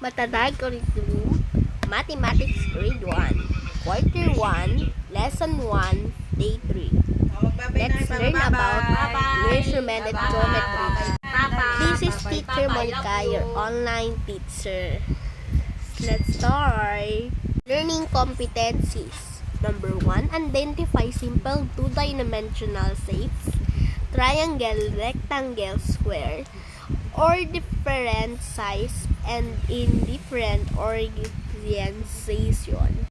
Matatag Curriculum, Mathematics Grade 1, Quarter 1, Lesson 1, Day 3. Let's learn about measurement and geometry. This is Teacher Monica, your online teacher. Let's start. Learning competencies. Number 1, identify simple two-dimensional shapes, triangle, rectangle, square, or different size and in different orientation.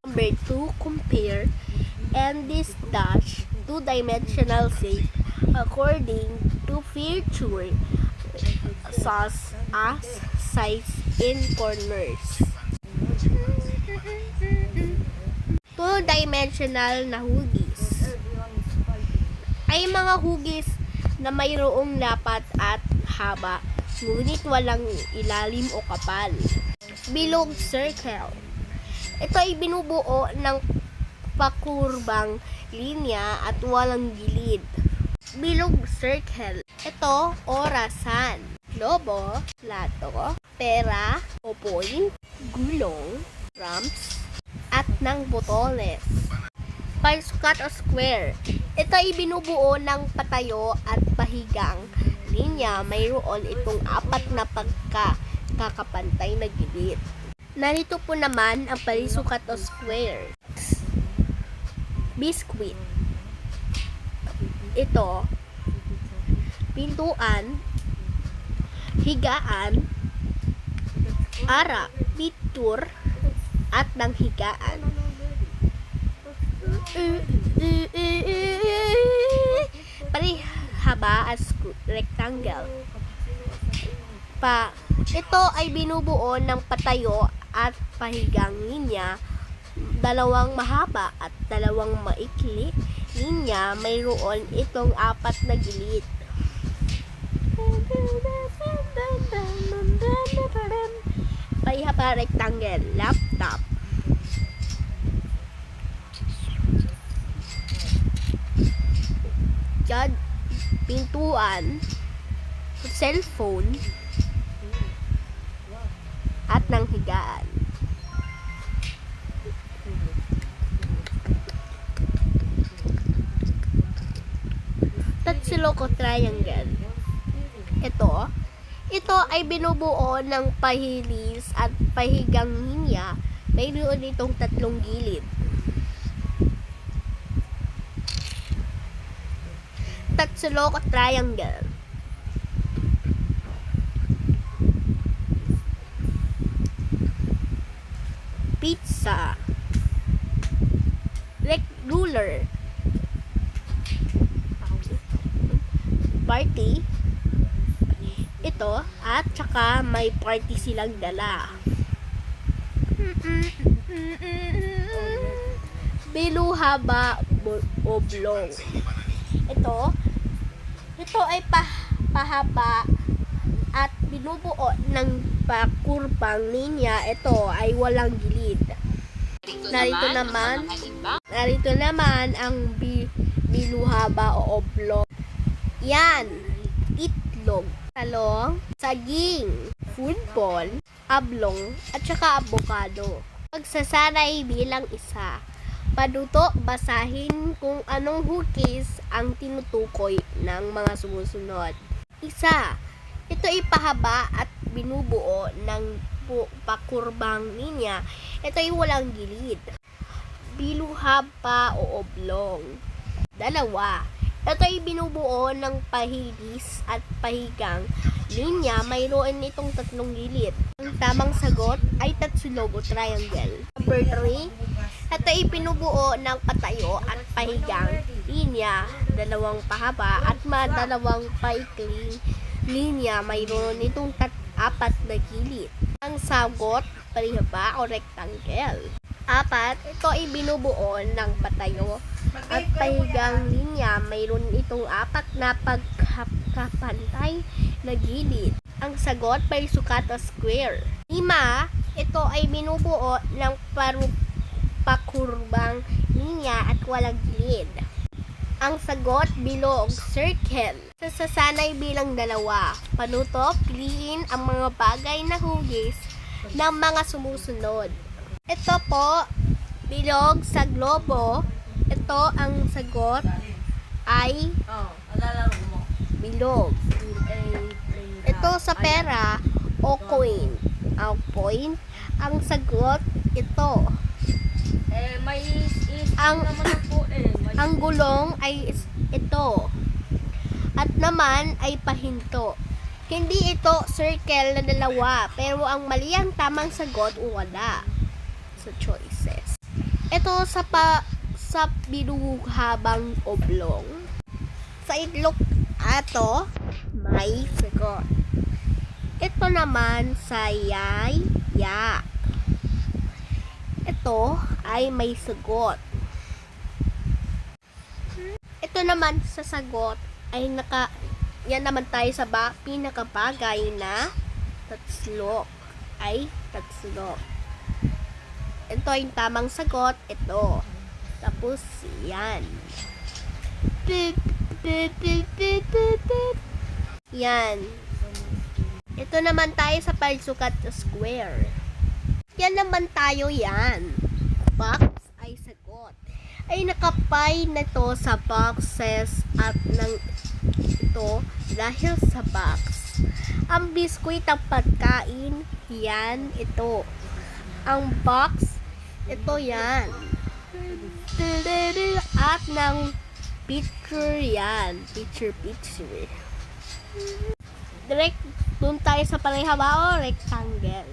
Number 2, compare and distinguish two-dimensional shape according to feature such as size in corners. Two-dimensional na hugis ay mga hugis na mayroong lapat at haba, ngunit walang ilalim o kapal. Bilog circle. Ito ay binubuo ng pakurbang linya at walang gilid. Bilog circle. Ito, orasan, lobo, plato, pera, o point, gulong, ramps, at ng botones. Pagsukat o square. Ito ay binubuo ng patayo at pahigang linya. Mayroon itong apat na pagkakapantay na gilid. Narito po naman ang palisukat o square. Biscuit. Ito, pintuan, higaan, ara, picture, at ng higaan. Haba as rectangle. Ito ay binubuo ng patayo at pahigang linya, dalawang mahaba at dalawang maikli linya. Mayroon itong apat na gilid. Pahaba rectangle, laptop. Jad, pintuan, cellphone, at ng higaan. Tatsiloko triangle. Ito ay binubuo ng pahilis at pahigang linya. Mayroon itong tatlong gilid. Tatsiloko triangle. Pizza, rectangular, party, ito, at saka may party silang dala. Biluhaba, oblong. Ito ay pahaba at binubuo ng pakurbang linya. Ito ay walang gilid. Narito naman ang biluhaba o oblong. Yan, itlog, talong, saging, football, ablong, at saka abokado. Pagsasanay bilang isa. Paduto, basahin kung anong hugis ang tinutukoy ng mga sumusunod. Isa, ito ay pahaba at binubuo ng pakurbang linya. Ito ay walang gilid. Biluhaba o oblong. Dalawa, ito ay binubuo ng pahilis at pahigang linya. Mayroon itong tatlong gilid. Ang tamang sagot ay Tatsiloko triangle. Number 3, ito ay binubuo ng patayo at pahigang linya, dalawang pahaba at dalawang paikling linya. Mayroon itong apat na gilid. Ang sagot, pahaba o rectangle. 4, ito ay binubuo ng patayo at pahigang linya. Mayroon itong apat na pagkapantay na gilid. Ang sagot, pagsukat o square. 5, ito ay binubuo ng pakurbang linya at walang gilid. Ang sagot, bilog, circle. Sasanay bilang 2. Panuto, piliin ang mga bagay na hugis ng mga sumusunod. Ito po, bilog sa globo. Ito ang sagot ay Alalaro mo. bilog. Ito sa pera o coin. Ang point, ang sagot ito. May Ang- naman po May Ang gulong ay ito. At naman ay pahinto. Hindi ito circle na dalawa, pero ang mali ang tamang sagot wala sa choices. Ito sa binuhabang oblong. Sa itlog ato may sagot. Ito naman sa ya. Ito ay may sagot. Ito naman sa sagot ay yan naman tayo sa pinakabagay na tatlo ay tatlo. Ito yung tamang sagot, ito. Tapos yan. Yan. Ito naman tayo sa pagsukat sa square. Yan naman tayo yan. Box ay sagot. Ay nakapay na to sa boxes at ng ito dahil sa box. Ang biskwit ang pagkain, yan ito. Ang box, ito yan. At ng picture yan. Picture. Direct, dun tayo sa parehawa o rectangle.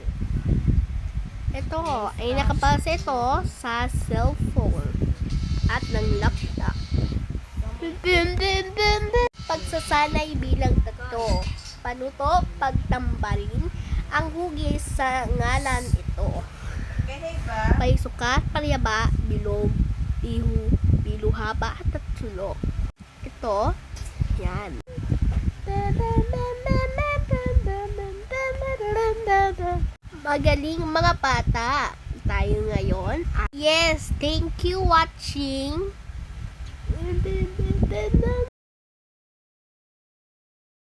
Ito ay nakapasa ito sa cellphone at ng laptop. Pagsasanay bilang tatlo. Panuto, pagtambalin, ang hugis sa ngalan ito. Paisukat, palyaba, bilog, ihu, biluhaba, at tatlo. Ito, yan. Magaling mga bata tayo ngayon. Yes, thank you watching.